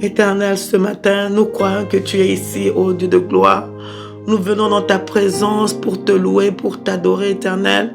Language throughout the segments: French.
Éternel, ce matin, nous croyons que tu es ici, ô Dieu de gloire. Nous venons dans ta présence pour te louer, pour t'adorer, Éternel,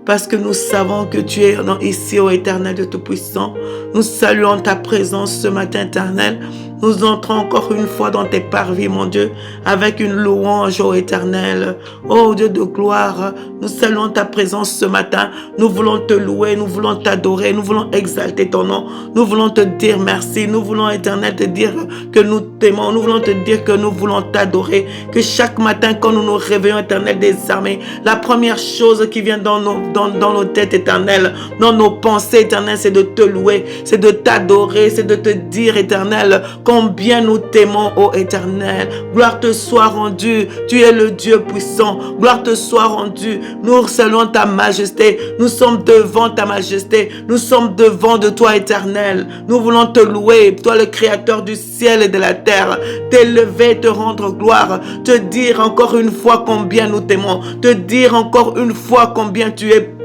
parce que nous savons que tu es ici, ô Éternel de Tout-Puissant. Nous saluons ta présence ce matin, Éternel. Nous entrons encore une fois dans tes parvis, mon Dieu, avec une louange, ô Éternel. Ô Dieu de gloire, nous saluons ta présence ce matin. Nous voulons te louer, nous voulons t'adorer, nous voulons exalter ton nom. Nous voulons te dire merci. Nous voulons, Éternel, te dire que nous t'aimons. Nous voulons te dire que nous voulons t'adorer. Que chaque matin, quand nous nous réveillons, Éternel des armées, la première chose qui vient dans nos têtes, Éternel, dans nos pensées, Éternel, c'est de te louer, c'est de t'adorer, c'est de te dire, Éternel, combien nous t'aimons, ô Éternel. Gloire te soit rendue. Tu es le Dieu puissant. Gloire te soit rendue. Nous saluons ta majesté. Nous sommes devant ta majesté. Nous sommes devant de toi, Éternel. Nous voulons te louer, toi le créateur du ciel et de la terre. T'élever, te rendre gloire. Te dire encore une fois combien nous t'aimons. Te dire encore une fois combien tu es,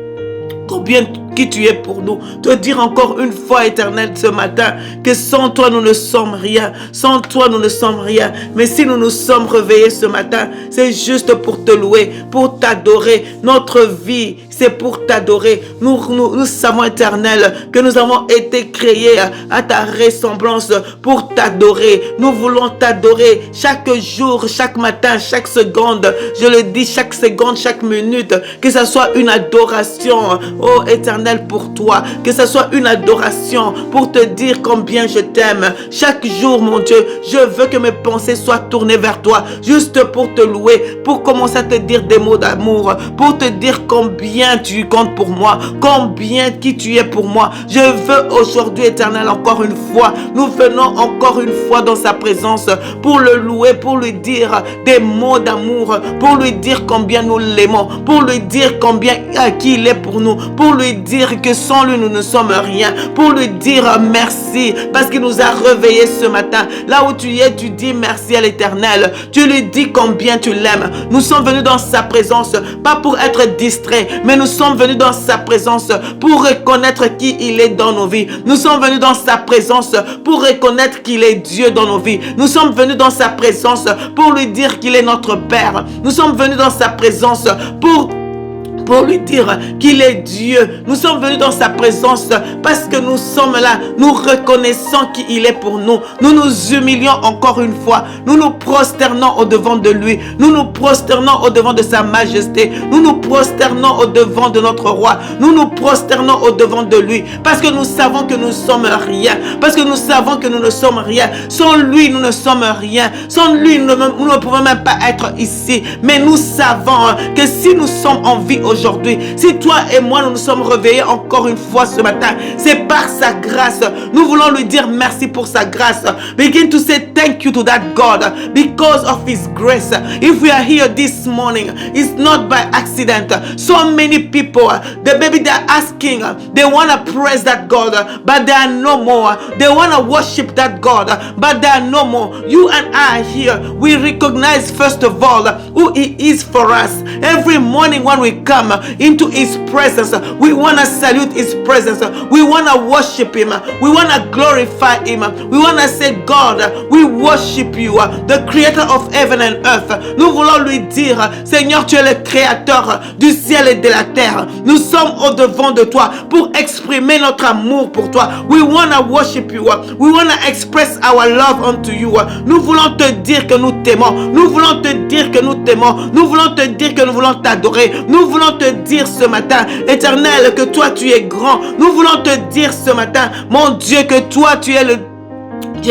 combien qui tu es pour nous. Te dire encore une fois, Éternel, ce matin, que sans toi, nous ne sommes rien. Sans toi, nous ne sommes rien. Mais si nous nous sommes réveillés ce matin, c'est juste pour te louer, pour t'adorer. Notre vie, c'est pour t'adorer. Nous savons, Éternel, que nous avons été créés à ta ressemblance pour t'adorer. Nous voulons t'adorer chaque jour, chaque matin, chaque seconde. Je le dis, chaque seconde, chaque minute. Que ce soit une adoration, oh Éternel, pour toi. Que ce soit une adoration pour te dire combien je t'aime. Chaque jour, mon Dieu, je veux que mes pensées soient tournées vers toi. Juste pour te louer, pour commencer à te dire des mots d'amour, pour te dire combien tu comptes pour moi, combien qui tu es pour moi. Je veux aujourd'hui, Éternel, encore une fois, nous venons encore une fois dans sa présence pour le louer, pour lui dire des mots d'amour, pour lui dire combien nous l'aimons, pour lui dire combien qui il est pour nous, pour lui dire que sans lui nous ne sommes rien, pour lui dire merci parce qu'il nous a réveillés ce matin. Là où tu es, tu dis merci à l'Éternel, tu lui dis combien tu l'aimes. Nous sommes venus dans sa présence pas pour être distraits, mais nous sommes venus dans sa présence pour reconnaître qui il est dans nos vies. Nous sommes venus dans sa présence pour reconnaître qu'il est Dieu dans nos vies. Nous sommes venus dans sa présence pour lui dire qu'il est notre Père. Nous sommes venus dans sa présence pour lui dire qu'il est Dieu. Nous sommes venus dans sa présence parce que nous sommes là, nous reconnaissons qui il est pour nous. Nous nous humilions encore une fois. Nous nous prosternons au devant de lui. Nous nous prosternons au devant de sa majesté. Nous nous prosternons au devant de notre roi. Nous nous prosternons au devant de lui parce que nous savons que nous sommes rien. Parce que nous savons que nous ne sommes rien. Sans lui, nous ne sommes rien. Sans lui, nous ne pouvons même pas être ici. Mais nous savons que si nous sommes en vie aujourd'hui, si toi et moi nous nous sommes réveillés encore une fois ce matin, c'est par sa grâce. Nous voulons lui dire merci pour sa grâce. Begin to say thank you to that God because of his grace. If we are here this morning, it's not by accident. So many people, they're asking, they want to praise that God, but there are no more. They want to worship that God, but there are no more. You and I here, we recognize first of all who he is for us. Every morning when we come into his presence, we want to salute his presence. We want to worship him. We want to glorify him. We want to say, God, we worship you, the creator of heaven and earth. Nous voulons lui dire, Seigneur, tu es le créateur du ciel et de la terre. Nous sommes au devant de toi pour exprimer notre amour pour toi. We want to worship you. We want to express our love unto you. Nous voulons te dire que nous t'aimons. Nous voulons te dire que nous t'aimons. Nous voulons te dire que nous voulons t'adorer. Nous voulons te dire ce matin, Éternel, que toi tu es grand. Nous voulons te dire ce matin, mon Dieu, que toi tu es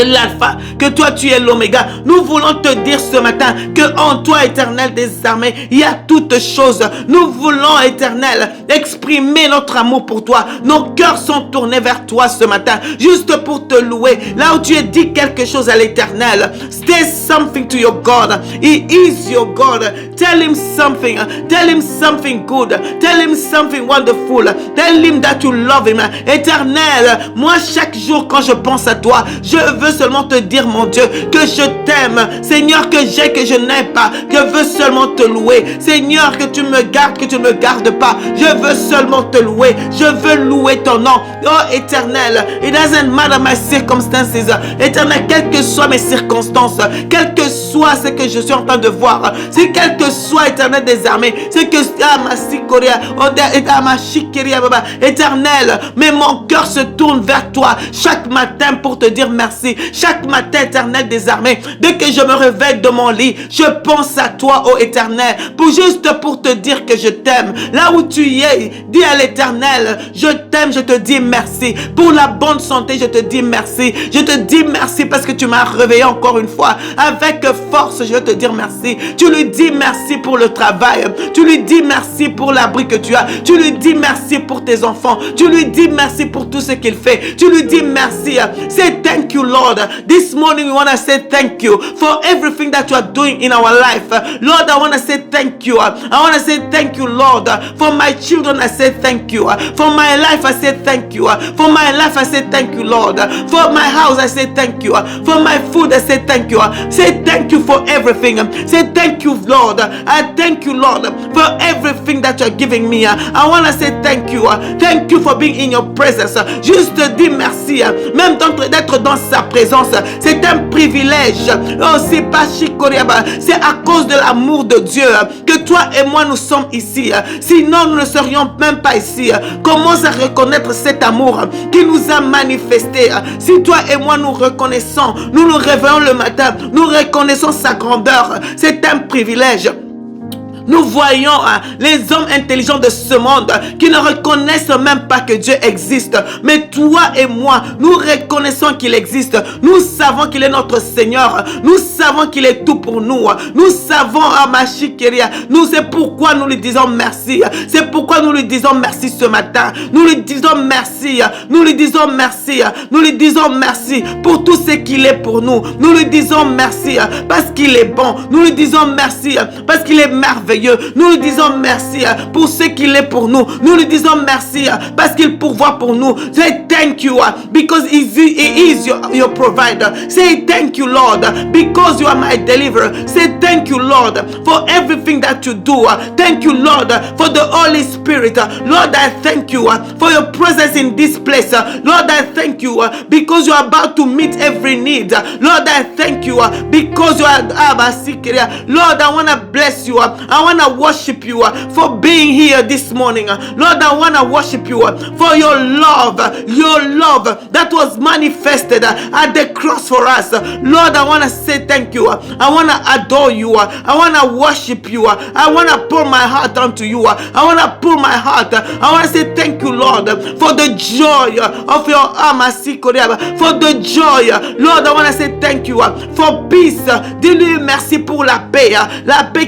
l'alpha, que toi tu es l'oméga. Nous voulons te dire ce matin que en toi, Éternel des armées, il y a toutes choses. Nous voulons, Éternel, exprimer notre amour pour toi. Nos cœurs sont tournés vers toi ce matin, juste pour te louer. Là où tu as dit quelque chose à l'Éternel, say something to your God. He is your God. Tell him something. Tell him something good. Tell him something wonderful. Tell him that you love him. Éternel, moi chaque jour quand je pense à toi, je veux seulement te dire, mon Dieu, que je t'aime. Seigneur, que j'ai, que je n'ai pas. Je veux seulement te louer. Seigneur, que tu me gardes, que tu ne me gardes pas. Je veux seulement te louer. Je veux louer ton nom. Oh, Éternel, it doesn't matter my circumstances. Éternel, quelles que soient mes circonstances, quel que soit ce que je suis en train de voir, c'est quel que soit, Éternel des armées, c'est que Éternel, mais mon cœur se tourne vers toi chaque matin pour te dire merci. Chaque matin, Éternel des armées, dès que je me réveille de mon lit, je pense à toi, ô Éternel, pour te dire que je t'aime. Là où tu es, dis à l'Éternel, je t'aime, je te dis merci. Pour la bonne santé, je te dis merci. Je te dis merci parce que tu m'as réveillé encore une fois. Avec force, je veux te dire merci. Tu lui dis merci pour le travail. Tu lui dis merci pour l'abri que tu as. Tu lui dis merci pour tes enfants. Tu lui dis merci pour tout ce qu'il fait. Tu lui dis merci. Say thank you, Lord. This morning we want to say thank you for everything that you are doing in our life. Lord, I want to say thank you. I want to say thank you, Lord. For my children, I say thank you. For my life, I say thank you. For my life, I say thank you, Lord. For my house, I say thank you. For my food, I say thank you. Say thank you for everything. Say thank you, Lord. I thank you, Lord, for everything that you're giving me. I want to say thank you. Thank you for being in your presence. Juste dire merci. Même d'être dans sa présence, c'est un privilège. Oh, c'est pas Chikoriaba. C'est à cause de l'amour de Dieu que toi et moi nous sommes ici. Sinon, nous ne serions même pas ici. Commence à reconnaître cet amour qui nous a manifesté. Si toi et moi nous reconnaissons, nous nous réveillons le matin, nous reconnaissons sa grandeur. C'est un privilège. Nous voyons les hommes intelligents de ce monde qui ne reconnaissent même pas que Dieu existe. Mais toi et moi, nous reconnaissons qu'il existe. Nous savons qu'il est notre Seigneur. Nous savons qu'il est tout pour nous. Nous savons, c'est pourquoi nous lui disons merci. C'est pourquoi nous lui disons merci ce matin. Nous lui disons merci. Nous lui disons merci. Nous lui disons merci pour tout ce qu'il est pour nous. Nous lui disons merci parce qu'il est bon. Nous lui disons merci parce qu'il est merveilleux. Nous lui disons merci pour ce qu'il est pour nous. Nous lui disons merci parce qu'il pourvoit pour nous. Say thank you because he is your provider. Say thank you, Lord, because you are my deliverer. Say thank you, Lord, for everything that you do. Thank you, Lord, for the Holy Spirit. Lord, I thank you for your presence in this place. Lord, I thank you because you are about to meet every need. Lord, I thank you because you are Lord, I want to bless you. I want to worship you for being here this morning. Lord, I want to worship you for your love that was manifested at the cross for us. Lord, I want to say thank you. I want to adore you. I want to worship you. I want to pour my heart onto you. I want to pour my heart. I want to say thank you, Lord, for the joy of your for the joy. Lord, I want to say thank you for peace. Dis-lui merci pour la paix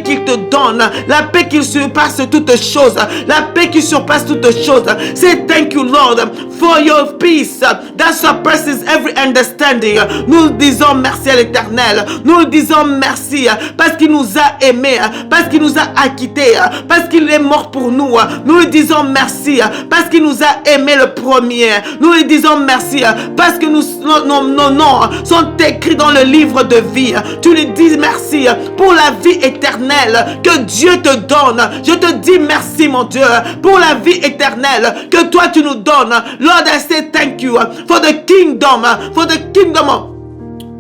qu'il te donne, la paix qui surpasse toutes choses, la paix qui surpasse toutes choses. Say thank you, Lord, for your peace that surpasses every understanding. Nous disons merci à l'Éternel. Nous disons merci parce qu'il nous a aimés, parce qu'il nous a acquittés, parce qu'il est mort pour nous. Nous lui disons merci parce qu'il nous a aimés le premier. Nous lui disons merci parce que nos noms sont écrits dans le livre de vie. Tu lui dis merci pour la vie éternelle que Dieu te donne. Je te dis merci, mon Dieu, pour la vie éternelle que toi tu nous donnes. Lord, I say thank you for the kingdom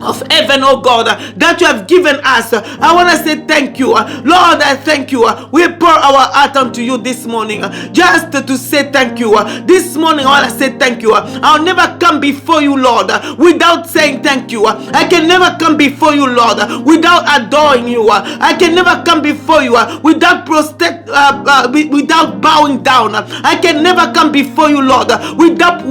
of heaven, oh God, that you have given us. I want to say thank you. Lord, I thank you. We pour our heart unto you this morning just to say thank you. This morning, I want to say thank you. I'll never come before you, Lord, without saying thank you. I can never come before you, Lord, without adoring you. I can never come before you without without bowing down. I can never come before you, Lord, without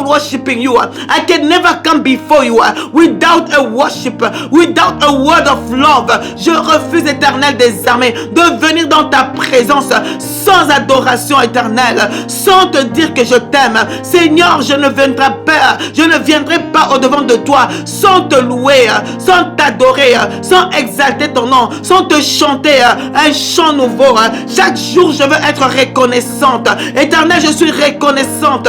worshiping you. I can never come before you without a worship, without a word of love. Je refuse, Éternel des armées, de venir dans ta présence sans adoration, éternelle, sans te dire que je t'aime. Seigneur, je ne viendrai pas au-devant de toi sans te louer, sans t'adorer, sans exalter ton nom, sans te chanter un chant nouveau. Chaque jour, je veux être reconnaissante. Éternel, je suis reconnaissante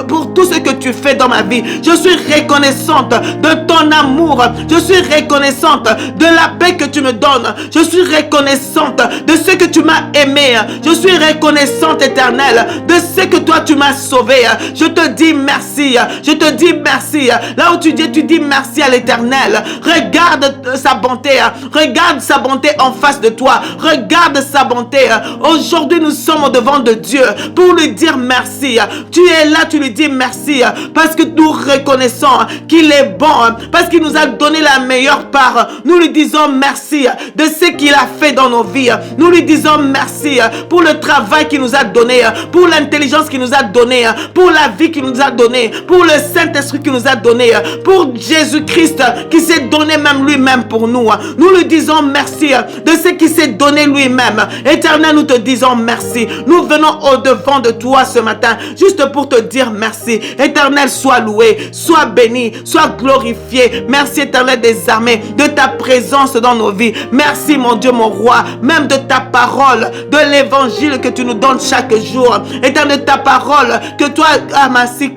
pour tout ce que tu fais dans ma vie. Je suis reconnaissante de ton amour. Je suis reconnaissante de la paix que tu me donnes. Je suis reconnaissante de ce que tu m'as aimé. Je suis reconnaissante, Éternel, de ce que toi tu m'as sauvé. Je te dis merci. Je te dis merci. Là où tu dis merci à l'Éternel. Regarde sa bonté. Regarde sa bonté en face de toi. Regarde sa bonté. Aujourd'hui, nous sommes au devant de Dieu pour lui dire merci. Tu es là, tu lui dis merci parce que nous reconnaissons qu'il est bon, parce qu'il nous a donné la meilleure part. Nous lui disons merci de ce qu'il a fait dans nos vies. Nous lui disons merci pour le travail qu'il nous a donné, pour l'intelligence qu'il nous a donné, pour la vie qu'il nous a donné, pour le Saint-Esprit qu'il nous a donné, pour Jésus-Christ qui s'est donné même lui-même pour nous. Nous lui disons merci de ce qu'il s'est donné lui-même. Éternel, nous te disons merci. Nous venons au-devant de toi ce matin juste pour te dire merci. Éternel, sois loué, sois béni, sois glorifié. Merci, Éternel des armées, de ta présence dans nos vies. Merci, mon Dieu, mon roi, même de ta parole, de l'évangile que tu nous donnes chaque jour. Éternel, de ta parole que toi, merci,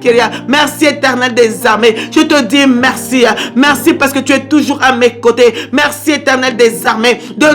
Éternel des armées. Je te dis merci. Merci parce que tu es toujours à mes côtés. Merci, Éternel des armées, de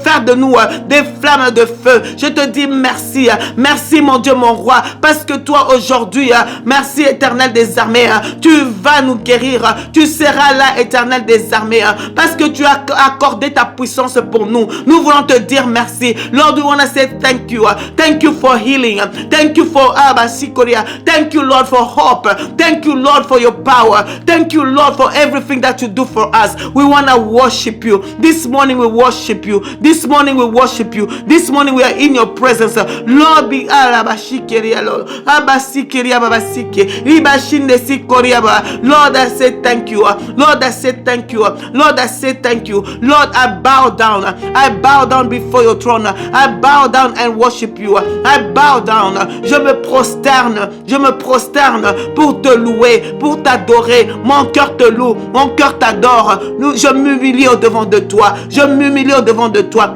faire de nous des flammes de feu. Je te dis merci. Merci, mon Dieu, mon roi, parce que toi aujourd'hui, merci, Éternel des armées, tu vas nous guérir. Tu seras là, Éternel des armées, parce que tu as accordé ta puissance pour nous. Nous voulons te dire merci. Lord, we want to say thank you. Thank you for healing. Thank you for Abasikoria. Thank you, Lord, for hope. Thank you, Lord, for your power. Thank you, Lord, for everything that you do for us. We want to worship you. This morning we worship you. This morning we worship you. This morning we are in your presence. Lord, be Abashikeria, Lord. Abasikeria, Babasike. Ribashinde Sikoria. Lord, I say thank you. Lord, I say thank you. Lord, I say thank you. Lord, I bow down. I bow down before your throne. I bow down and worship you. I bow down. Je me prosterne. Je me prosterne pour te louer, pour t'adorer. Mon cœur te loue. Mon cœur t'adore. Je m'humilie au devant de toi. Je m'humilie au devant de toi.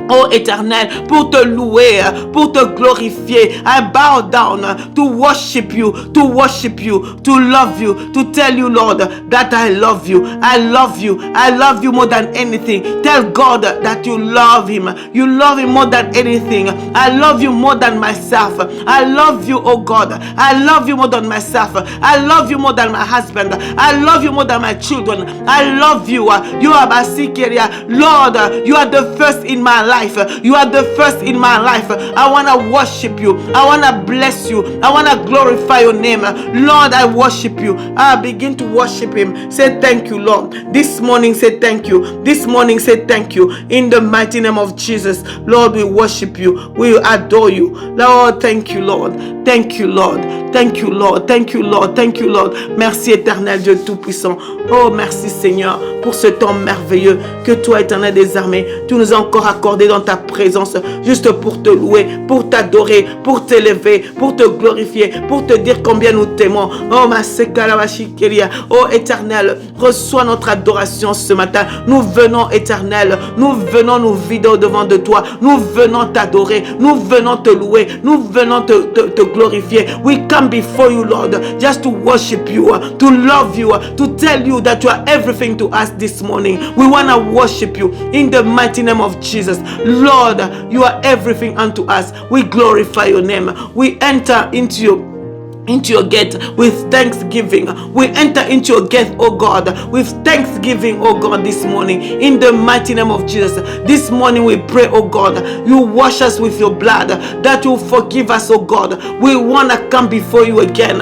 Oh Éternel, pour te louer, pour te glorifier. I bow down to worship you, to love you, to tell you, Lord, that I love you. I love you. I love you more than anything. Tell God that you love him. You love him more than anything. I love you more than myself. I love you, oh God. I love you more than myself. I love you more than my husband. I love you more than my children. I love you. You are Basikeria. Lord, you are the first in my life. You are the first in my life. I want to worship you. I want to bless you. I want to glorify your name. Lord, I worship you. I begin to worship him. Say thank you, Lord. This morning, say thank you. This morning, say thank you. In the mighty name of Jesus, Lord, we worship you. We adore you. Lord, thank you, Lord. Thank you, Lord. Thank you, Lord. Thank you, Lord. Thank you, Lord. Merci, éternel Dieu Tout-Puissant. Oh, merci, Seigneur, pour ce temps merveilleux que toi, éternel des armées, tu nous as encore accordé dans ta présence, juste pour te louer, pour t'adorer, pour t'élever, pour te glorifier, pour te dire combien nous t'aimons. Oh, ma sekalabashikeria. Oh, éternel, reçois notre adoration ce matin. Nous venons, éternel, nous venons nous vider au devant de toi. Nous venons t'adorer, nous venons te louer, nous venons te glorifier. We come before you, Lord, just to worship you, to love you, to tell you that you are everything to us this morning. We want to worship you in the mighty name of Jesus. Lord, you are everything unto us. We glorify your name. We enter into your gate with thanksgiving. We enter into your gate, oh God, with thanksgiving, oh God, this morning, in the mighty name of Jesus. This morning we pray, oh God, you wash us with your blood, that you forgive us, oh God. We want to come before you again,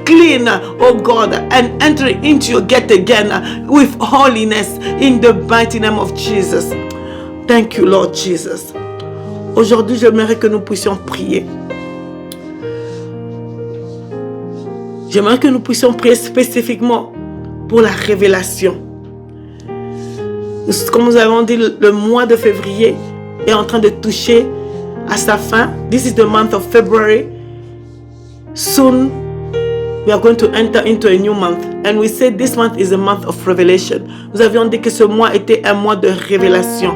clean, oh God, and enter into your gate again with holiness, in the mighty name of Jesus. Thank you, Lord Jesus. Aujourd'hui, j'aimerais que nous puissions prier. J'aimerais que nous puissions prier spécifiquement pour la révélation. Comme nous avons dit, le mois de février est en train de toucher à sa fin. This is the month of February. Soon, we are going to enter into a new month. And we said this month is a month of revelation. Nous avions dit que ce mois était un mois de révélation.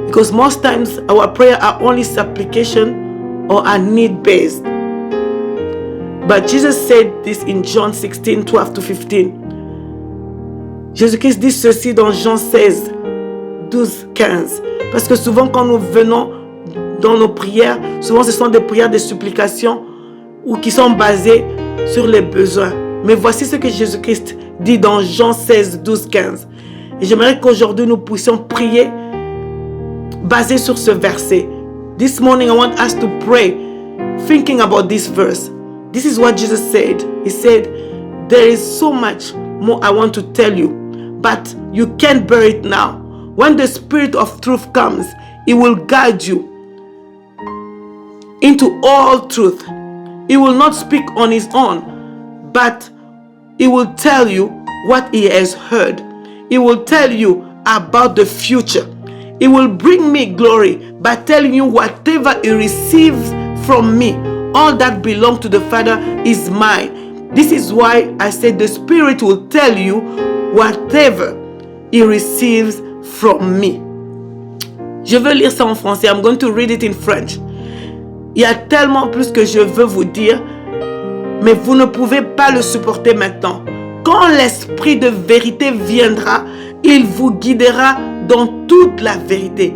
Because most times, our prayer are only supplication or are need-based. But Jesus said this in John 16, 12 to 15. Jésus-Christ dit ceci dans Jean 16, 12, 15. Parce que souvent quand nous venons dans nos prières, souvent ce sont des prières de supplication ou qui sont basées sur les besoins. Mais voici ce que Jésus-Christ dit dans Jean 16, 12, 15. Et j'aimerais qu'aujourd'hui nous puissions prier basé sur ce verset. This morning I want us to pray thinking about this verse. This is what Jesus said. He said, there is so much more I want to tell you, but you can't bear it now. When the Spirit of truth comes, He will guide you into all truth. He will not speak on His own, but He will tell you what He has heard. He will tell you about the future. He will bring me glory by telling you whatever He receives from me. All that belongs to the Father is mine. This is why I said the Spirit will tell you whatever He receives from me. Je veux lire ça en français. I'm going to read it in French. Il y a tellement plus que je veux vous dire, mais vous ne pouvez pas le supporter maintenant. Quand l'Esprit de vérité viendra, il vous guidera dans toute la vérité.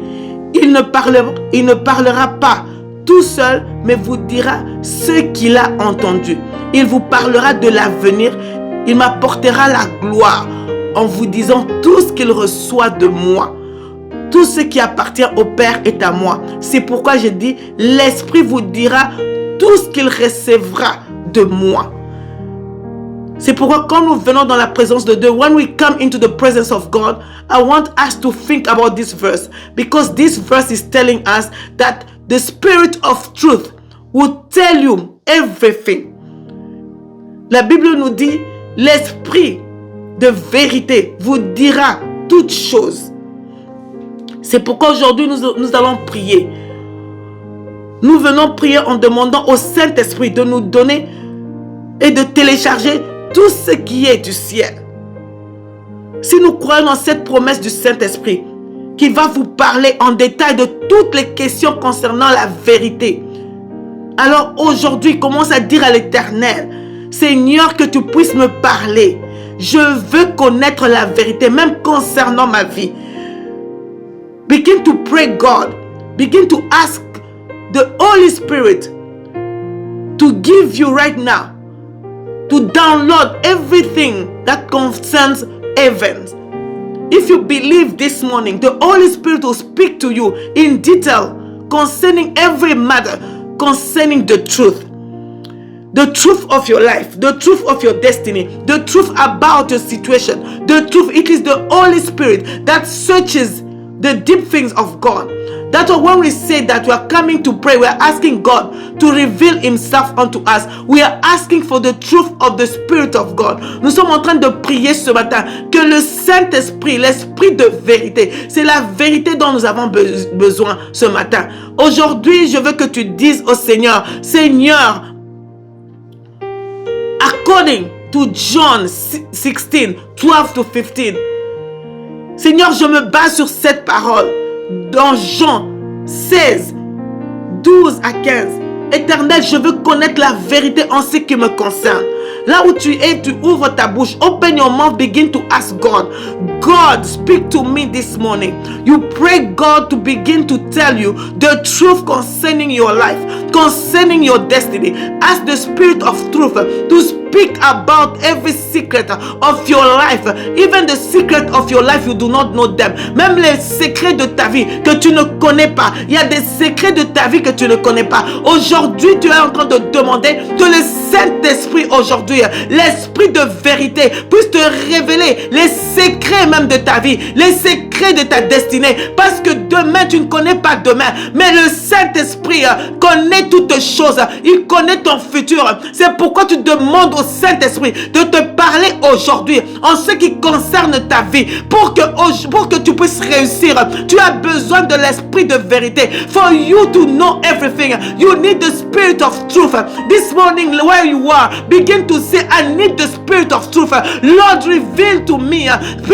Il ne parlera pas tout seul, mais vous dira ce qu'il a entendu. Il vous parlera de l'avenir. Il m'apportera la gloire en vous disant tout ce qu'il reçoit de moi. Tout ce qui appartient au Père est à moi. C'est pourquoi je dis, l'Esprit vous dira tout ce qu'il recevra de moi. C'est pourquoi quand nous venons dans la présence de Dieu, when we come into the presence of God, I want us to think about this verse. Because this verse is telling us that the Spirit of truth will tell you everything. La Bible nous dit, l'Esprit de vérité vous dira toutes choses. C'est pourquoi aujourd'hui nous allons prier. Nous venons prier en demandant au Saint-Esprit de nous donner et de télécharger tout ce qui est du ciel. Si nous croyons en cette promesse du Saint-Esprit, qui va vous parler en détail de toutes les questions concernant la vérité, alors aujourd'hui, commence à dire à l'Éternel, Seigneur, que tu puisses me parler. Je veux connaître la vérité, même concernant ma vie. Begin to pray God. Begin to ask the Holy Spirit to give you right now, to download everything that concerns heaven. If you believe this morning, the Holy Spirit will speak to you in detail concerning every matter, concerning the truth. The truth of your life, the truth of your destiny, the truth about your situation. The truth, it is the Holy Spirit that searches the deep things of God. That's why when we say that we are coming to pray, we are asking God to reveal Himself unto us. We are asking for the truth of the Spirit of God. Nous sommes en train de prier ce matin que le Saint-Esprit, l'Esprit de vérité, c'est la vérité dont nous avons besoin ce matin. Aujourd'hui, je veux que tu dises au Seigneur, Seigneur, according to John 16, 12 to 15, Seigneur, je me base sur cette parole dans Jean 16, 12 à 15. Éternel, je veux connaître la vérité en ce qui me concerne. Là où tu es, tu ouvres ta bouche. Open your mouth, begin to ask God. God, speak to me this morning. You pray God to begin to tell you the truth concerning your life, concerning your destiny. Ask the Spirit of truth to speak about every secret of your life. Even the secret of your life, you do not know them. Même les secrets de ta vie que tu ne connais pas. Il y a des secrets de ta vie que tu ne connais pas. Aujourd'hui, tu es en train de demander que le Saint-Esprit aujourd'hui, l'Esprit de vérité, puisse te révéler les secrets même de ta vie, les secrets secrets de ta destinée. Parce que demain, tu ne connais pas demain. Mais le Saint-Esprit connaît toutes choses. Il connaît ton futur. C'est pourquoi tu demandes au Saint-Esprit de te parler aujourd'hui en ce qui concerne ta vie. Pour que tu puisses réussir, tu as besoin de l'esprit de vérité. For you to know everything, you need the spirit of truth. This morning, where you are, begin to say, I need the spirit of truth. Lord, reveal to me,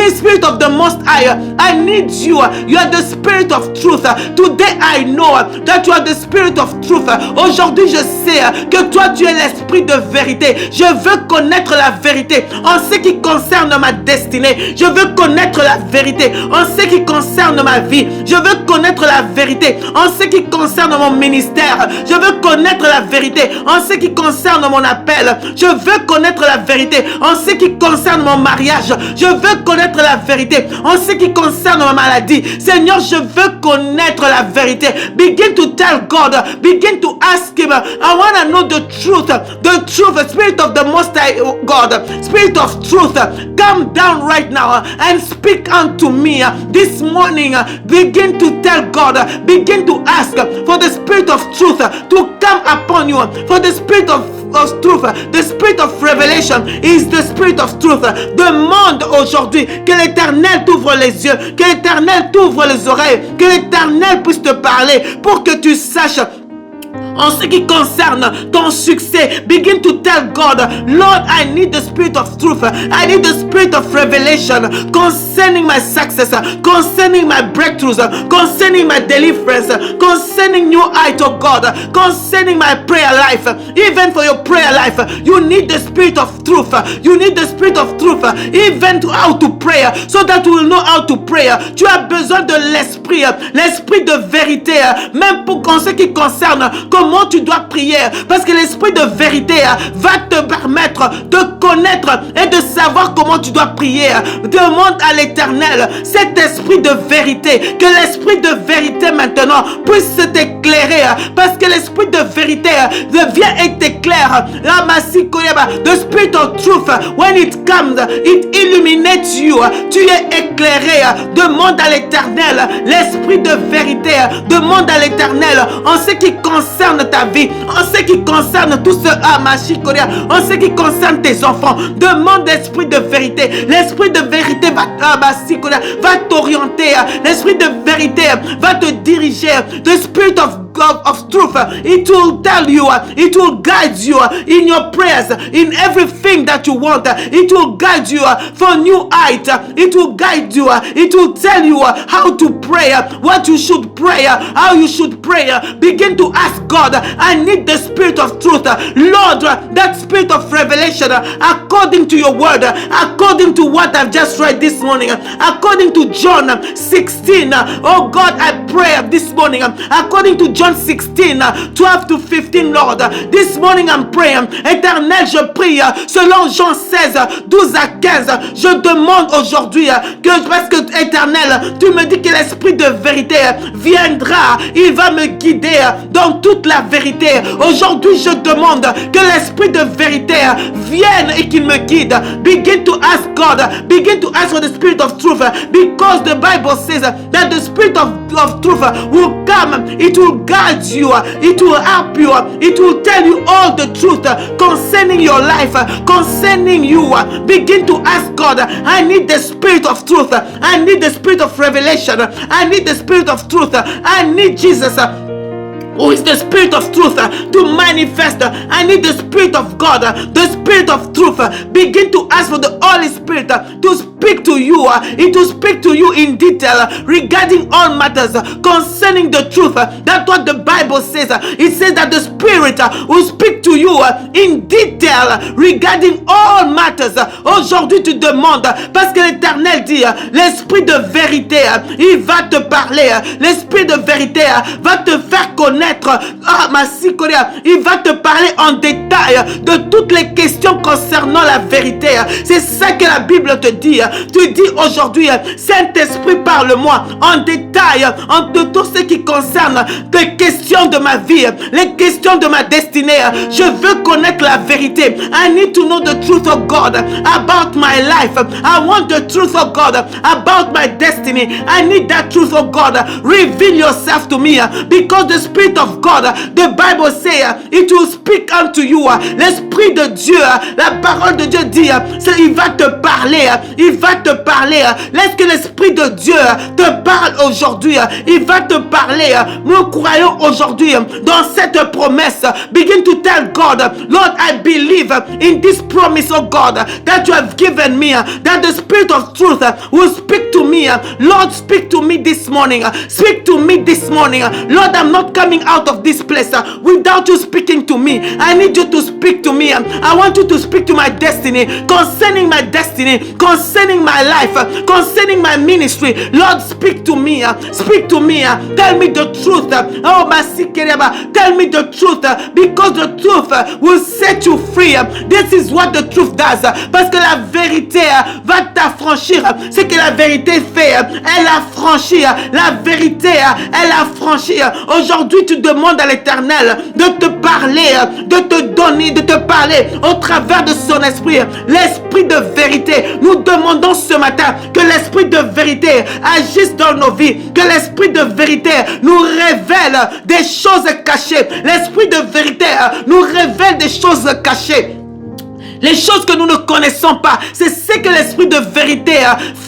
Spirit of the Most High, I need you. You are the spirit of truth. Today, I know that you are the spirit of truth. Aujourd'hui, je sais que toi, tu es l'esprit de vérité. Je veux connaître la vérité en ce qui concerne ma destinée. Je veux connaître la vérité en ce qui concerne ma vie. Je veux connaître la vérité en ce qui concerne mon ministère. Je veux connaître la vérité en ce qui concerne mon appel. Je veux connaître la vérité en ce qui concerne mon mariage. Je veux connaître la vérité en ce qui concerne ma maladie. Seigneur, je veux connaître la vérité. Begin to tell God. Begin to ask Him. I want to know the truth. The truth. Spirit of the Most High God. Spirit of truth. Come down right now and speak unto me this morning. Begin to tell God. Begin to ask for the Spirit of truth to come upon you. For the Spirit of truth, the spirit of revelation is the spirit of truth. Demande aujourd'hui que l'Éternel t'ouvre les yeux, que l'Éternel t'ouvre les oreilles, que l'Éternel puisse te parler pour que tu saches. En ce qui concerne ton succès, begin to tell God, Lord, I need the spirit of truth. I need the spirit of revelation concerning my success, concerning my breakthroughs, concerning my deliverance, concerning new height of God, concerning my prayer life. Even for your prayer life, you need the spirit of truth. You need the spirit of truth, even to how to pray, so that you will know how to pray. Tu as besoin de l'esprit, l'esprit de vérité, même pour en ce qui concerne comment tu dois prier, parce que l'esprit de vérité va te permettre de connaître et de savoir comment tu dois prier. Demande à l'Éternel cet esprit de vérité, que l'esprit de vérité maintenant puisse t'éclairer, parce que l'esprit de vérité vient et t'éclaire. The spirit of truth, when it comes, it illuminates you. Tu es éclairé. Demande à l'Éternel l'esprit de vérité. Demande à l'Éternel en ce qui concerne ta vie, en ce qui concerne tout ce en ce qui concerne tes enfants. Demande l'esprit de vérité. L'esprit de vérité va t'orienter. L'esprit de vérité va te diriger. The spirit of truth, it will tell you, it will guide you in your prayers, in everything that you want. It will guide you for new height. It will guide you. It will tell you how to pray, what you should pray, how you should pray. Begin to ask God, I need the spirit of truth. Lord, that spirit of revelation, according to your word, according to what I've just read this morning, according to John 16. Oh God, I pray this morning, according to John 16, 12 to 15, Lord. This morning I'm praying. Éternel, je prie selon Jean 16, 12 à 15. Je demande aujourd'hui que, parce que Éternel, tu me dis que l'esprit de vérité viendra. Il va me guider dans toute la vérité. Aujourd'hui, je demande que l'esprit de vérité vienne et qu'il me guide. Begin to ask God. Begin to ask for the spirit of truth, because the Bible says that the spirit of truth will come. It will guide you. It will help you. It will tell you all the truth concerning your life, concerning you. Begin to ask God, I need the spirit of truth. I need the spirit of revelation. I need the spirit of truth. I need Jesus, who is the spirit of truth, to manifest. I need the spirit of God, the spirit of truth. Begin to ask for the Holy Spirit to speak to you. It will speak to you in detail regarding all matters concerning the truth. That's what the Bible says. It says that the Spirit will speak to you in detail regarding all matters. Aujourd'hui, tu demandes, parce que l'Éternel dit, l'Esprit de vérité, il va te parler. L'Esprit de vérité va te faire connaître. Il va te parler en détail de toutes les questions concernant la vérité. C'est ça que la Bible te dit. Tu dis aujourd'hui, Saint-Esprit, parle-moi en détail de tout ce qui concerne les questions de ma vie, les questions de ma destinée. Je veux connaître la vérité. I need to know the truth of God about my my life. I want the truth, oh God, about my destiny. I need that truth, oh God. Reveal yourself to me, because the Spirit of God, the Bible says, it will speak unto you. L'Esprit de Dieu, la parole de Dieu dit, il va te parler, il va te parler. Laisse que l'Esprit de Dieu te parle aujourd'hui, il va te parler. Nous croyons aujourd'hui dans cette promesse. Begin to tell God, Lord, I believe in this promise, oh God, that you have given me, that the Spirit of truth will speak to me. Lord, speak to me this morning. Speak to me this morning. Lord, I'm not coming out of this place without you speaking to me. I need you to speak to me. I want you to speak to my destiny, concerning my destiny, concerning my life, concerning my ministry. Lord, speak to me. Speak to me. Tell me the truth. Oh, Masikereba, tell me the truth, because the truth will set you free. This is what the truth does. Parce que la vérité va t'affranchir. C'est que la vérité fait. Elle a franchi. La vérité, elle a franchi. Aujourd'hui, tu demandes à l'Éternel de te parler, de te donner, de te parler au travers de son esprit. L'esprit de vérité. Nous demandons ce matin que l'esprit de vérité agisse dans nos vies. Que l'esprit de vérité nous révèle des choses cachées. L'esprit de vérité nous révèle des choses cachées. Les choses que nous ne connaissons pas, c'est ce que l'esprit de vérité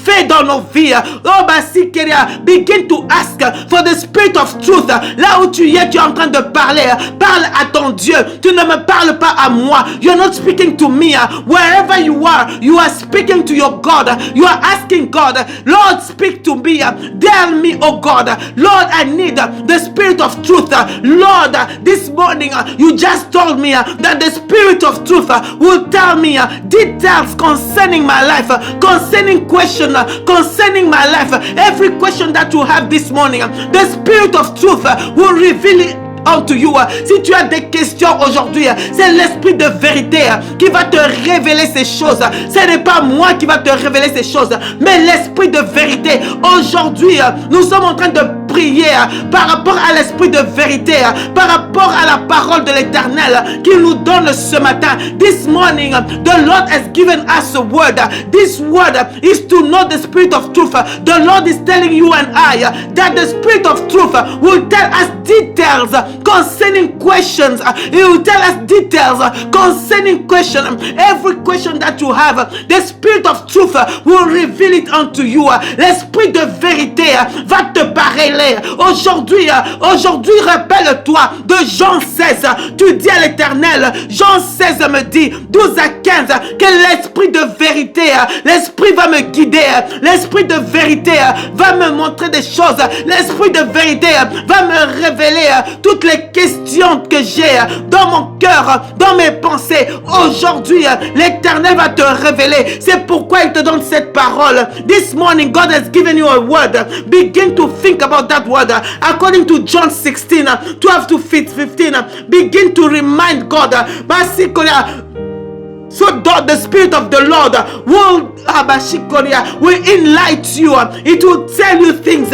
fait dans nos vies. Oh, Basikeria, begin to ask for the spirit of truth. Là où tu es en train de parler. Parle à ton Dieu. Tu ne me parles pas à moi. You're not speaking to me. Wherever you are speaking to your God. You are asking God, Lord, speak to me. Tell me, oh God. Lord, I need the spirit of truth. Lord, this morning, you just told me that the spirit of truth will tell me details concerning my life, concerning question, concerning my life. Every question that you have this morning, the spirit of truth will reveal it unto you. Si tu as des questions aujourd'hui, c'est l'esprit de vérité qui va te révéler ces choses. Ce n'est pas moi qui va te révéler ces choses, mais l'esprit de vérité. Aujourd'hui, nous sommes en train de prier par rapport à l'esprit de vérité, par rapport à la parole de l'Éternel qu'il nous donne ce matin. This morning, the Lord has given us a word. This word is to know the spirit of truth. The Lord is telling you and I that the spirit of truth will tell us details concerning questions. He will tell us details concerning questions. Every question that you have, the spirit of truth will reveal it unto you. L'esprit de vérité va te parler. Aujourd'hui, rappelle-toi de Jean 16. Tu dis à l'Éternel, Jean 16 me dit, 12 à 15, que l'esprit de vérité, l'esprit va me guider. L'esprit de vérité va me montrer des choses. L'esprit de vérité va me révéler toutes les questions que j'ai dans mon cœur, dans mes pensées. Aujourd'hui, l'Éternel va te révéler. C'est pourquoi il te donne cette parole. This morning, God has given you a word. Begin to think about that word. According to John 16, 12 to 15, begin to remind God. So that the Spirit of the Lord will enlighten you. It will tell you things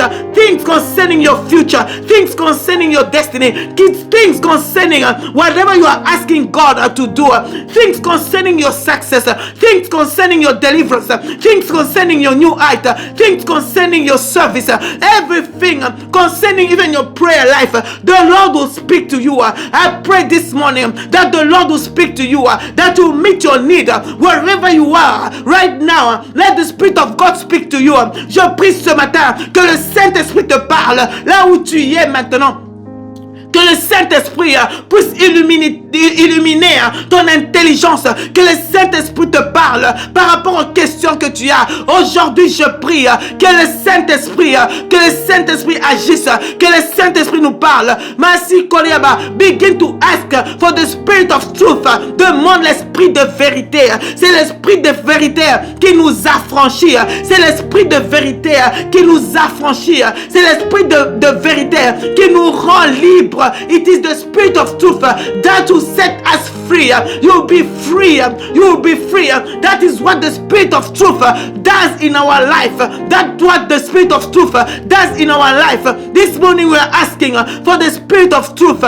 concerning your future, things concerning your destiny, things concerning whatever you are asking God to do, things concerning your success, things concerning your deliverance, things concerning your new height, things concerning your service, everything concerning even your prayer life. The Lord will speak to you. I pray this morning that the Lord will speak to you, that will meet your need wherever you are right now. Let the Spirit of God speak to you. Je prie ce matin que le Saint-Esprit te parle là où tu es maintenant. Que le Saint-Esprit puisse illuminer ton intelligence. Que le Saint-Esprit te parle par rapport aux questions que tu as. Aujourd'hui, je prie que le Saint-Esprit agisse. Que le Saint-Esprit nous parle. Masi Koliaba, begin to ask for the spirit of truth. Demande l'esprit de vérité. C'est l'esprit de vérité qui nous affranchit. C'est l'esprit de vérité qui nous affranchit. C'est l'esprit de vérité qui nous rend libres. It is the spirit of truth that will set us free. You will be free. You will be free. That is what the spirit of truth does in our life. That's what the Spirit of truth does in our life. This morning we are asking for the Spirit of truth.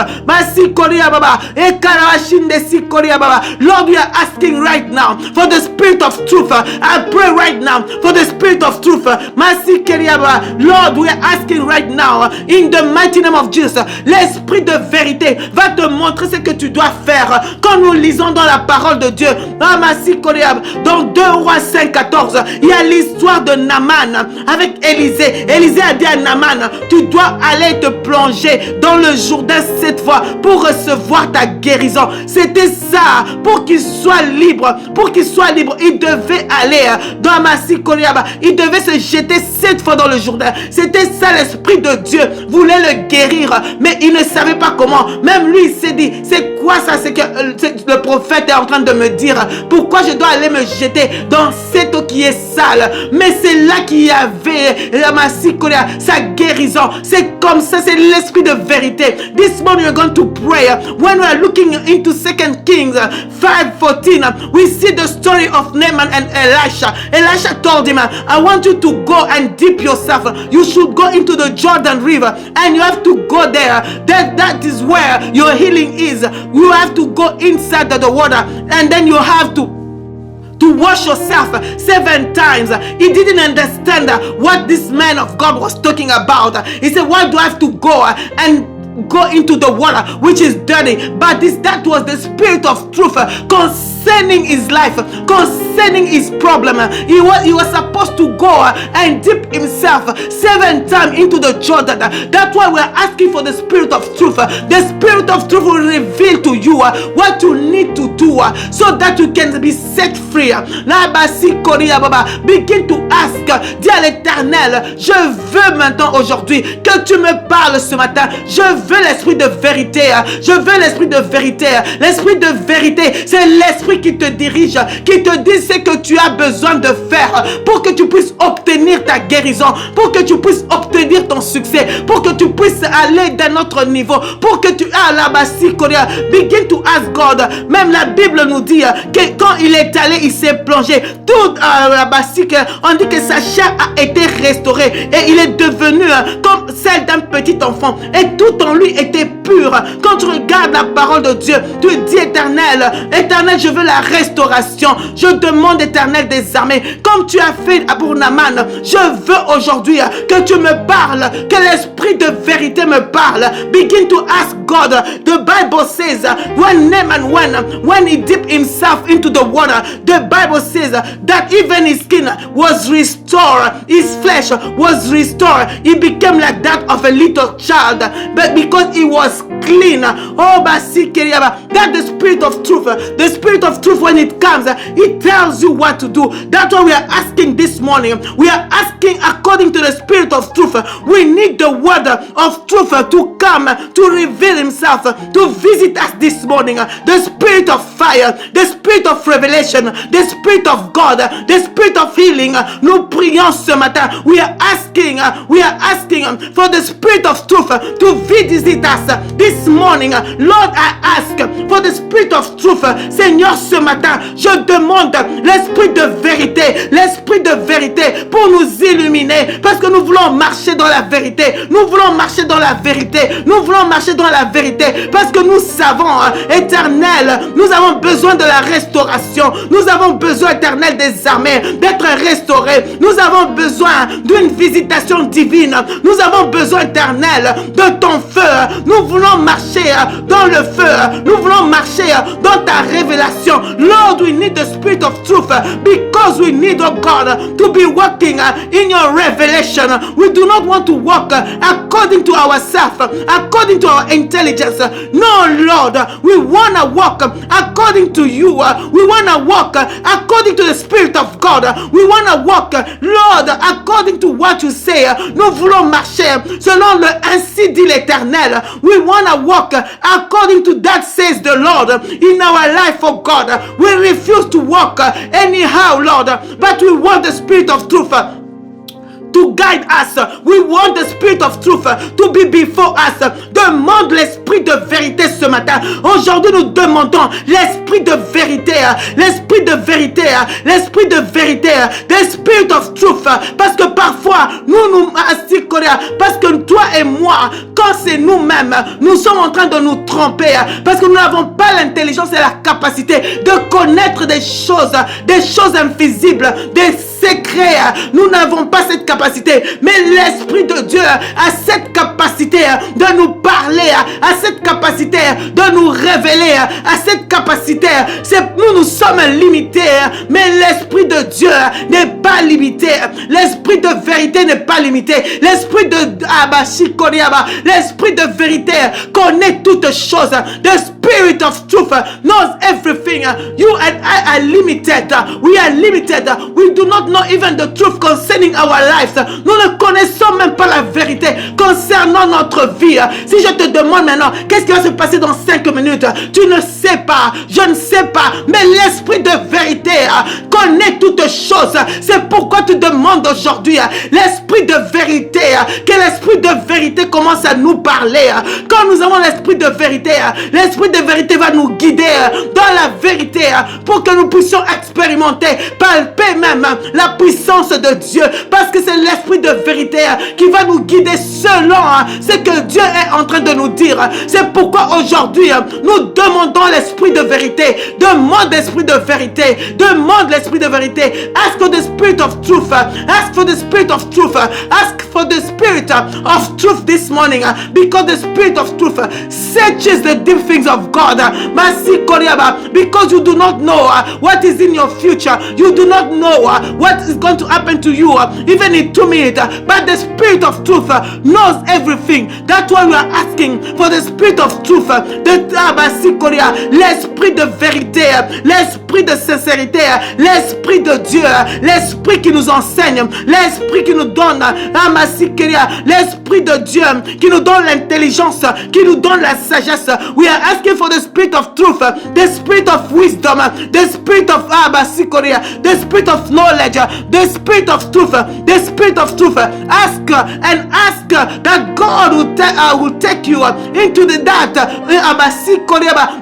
Lord, we are asking right now for the Spirit of truth. I pray right now for the Spirit of truth. Lord, we are asking right now in the mighty name of Jesus. L'Esprit de vérité va te montrer ce que tu dois faire. Quand nous lisons dans la parole de Dieu, dans 2 Rois 5:14, il y a l'histoire de Naaman avec Élisée. Élisée a dit à Naaman, tu dois aller te plonger dans le Jourdain 7 fois pour recevoir ta guérison. C'était ça, pour qu'il soit libre. Pour qu'il soit libre, il devait aller dans Masikoliaba. Il devait se jeter 7 fois dans le Jourdain. C'était ça, l'Esprit de Dieu voulait le guérir, mais il ne savait pas comment. Même lui, il s'est dit, c'est quoi ça? C'est que le prophète est en train de me dire, pourquoi je dois aller me jeter dans cette eau qui est sale? Mais c'est là qu'il y avait la Masikoliaba, sa guérison. C'est comme ça, c'est l'Esprit de vérité. This morning we're going to pray. When we are looking into 2 Kings 5:14, we see the story of Naaman and Elisha. Elisha told him, I want you to go and dip yourself. You should go into the Jordan River and you have to go there. That is where your healing is. You have to go inside the water and then you have to wash yourself 7 times. He didn't understand what this man of God was talking about. He said, why do I have to go and go into the water which is dirty? But that was the Spirit of truth concerning his life, concerning his problem. He was supposed to go and dip himself 7 times into the Jordan. That's why we're asking for the Spirit of truth. The Spirit of truth will reveal to you what you need to do so that you can be set free. Begin to ask, dis à l'Éternel, je veux maintenant aujourd'hui que tu me parles ce matin. Je veux l'Esprit de vérité. Je veux l'Esprit de vérité. L'Esprit de vérité, c'est l'Esprit qui te dirige, qui te dit ce que tu as besoin de faire pour que tu puisses obtenir ta guérison, pour que tu puisses obtenir ton succès, pour que tu puisses aller d'un autre niveau, pour que tu aies la Bassikoria. Begin to ask God. Même la Bible nous dit que quand il est allé, il s'est plongé. Toute la Bassik, on dit que sa chair a été restaurée et il est devenu comme celle d'un petit enfant et tout en lui était pur. Quand tu regardes la parole de Dieu, tu dis Éternel, Éternel, je veux la restauration. Je demande, Éternel des armées, comme tu as fait pour Naaman, je veux aujourd'hui que tu me parles, que l'Esprit de vérité me parle. Begin to ask God. The Bible says when Naaman when he dipped himself into the water, the Bible says that even his skin was restored, his flesh was restored. He became like that of a little child, but because he was clean. Oh, that the Spirit of truth, the Spirit of truth, when it comes, it tells you what to do. That's why we are asking this morning. We are asking according to the Spirit of truth. We need the word of truth to come, to reveal himself, to visit us this morning. The Spirit of fire, the Spirit of revelation, the Spirit of God, the Spirit of healing. Nous prions ce matin. We are asking for the Spirit of truth to visit us this morning. Lord, I ask for the Spirit of truth. Seigneur, ce matin, je demande l'Esprit de vérité pour nous illuminer, parce que nous voulons marcher dans la vérité. Nous voulons marcher dans la vérité. Nous voulons marcher dans la vérité parce que nous savons, Éternel, nous avons besoin de la restauration. Nous avons besoin, Éternel des armées, d'être restaurés. Nous avons besoin d'une visitation divine. Nous avons besoin, Éternel, de ton feu. Nous voulons marcher dans le feu. Nous voulons marcher dans ta révélation. Lord, we need the Spirit of truth because we need, oh God, to be walking in your revelation. We do not want to walk according to ourselves, according to our intelligence. No, Lord, we want to walk according to you. We want to walk according to the Spirit of God. We want to walk, Lord, according to what you say. Nous voulons marcher selon le ainsi dit l'Éternel. We want to walk according to that says the Lord in our life, oh God. We refuse to walk anyhow, Lord, but we want the Spirit of truth to guide us. We want the Spirit of truth to be before us. Demande l'esprit de vérité ce matin. Aujourd'hui, nous demandons l'esprit de vérité, l'esprit de vérité, l'esprit de vérité, the Spirit of truth. Parce que parfois, parce que toi et moi, quand c'est nous-mêmes, nous sommes en train de nous tromper, parce que nous n'avons pas l'intelligence et la capacité de connaître des choses invisibles, des secrets. Nous n'avons pas cette capacité, mais l'Esprit de Dieu a cette capacité de nous parler, a cette capacité de nous révéler, a cette capacité. Nous sommes limités, mais l'Esprit de Dieu n'est pas limité. L'Esprit de vérité n'est pas limité. L'Esprit de l'Esprit de vérité connaît toutes choses. The Spirit of truth knows everything. You and I are limited. We are limited. We do not know even the truth concerning our lives. Nous ne connaissons même pas la vérité concernant notre vie. Si je te demande maintenant, qu'est-ce qui va se passer dans 5 minutes? Tu ne sais pas. Je ne sais pas. Mais l'Esprit de vérité connaît toutes choses. C'est pourquoi tu demandes aujourd'hui l'Esprit de vérité. Que l'Esprit de vérité commence à nous parler. Quand nous avons l'Esprit de vérité, l'Esprit de vérité va nous guider dans la vérité pour que nous puissions expérimenter, palper même la puissance de Dieu, parce que c'est l'Esprit de vérité qui va nous guider selon ce que Dieu est en train de nous dire. C'est pourquoi aujourd'hui nous demandons l'Esprit de vérité. Demande l'Esprit de vérité. Demande l'Esprit de vérité. Ask for the Spirit of truth. Ask for the Spirit of truth. Ask for the Spirit of truth this morning, because the Spirit of truth searches the deep things of God. Because you do not know what is in your future. You do not know what is going to happen to you even in 2 minutes. But the Spirit of truth knows everything. That's why we are asking for the Spirit of truth. L'Esprit de vérité, l'Esprit de sincérité, l'Esprit de Dieu, l'Esprit qui nous enseigne, l'Esprit qui nous donne l'Esprit de Dieu qui nous donne l'intelligence, qui nous donne la sagesse. We are asking for the Spirit of truth, the Spirit of wisdom, the Spirit of the Spirit of knowledge, the Spirit of truth, the Spirit of truth. Ask and ask that God will take you into that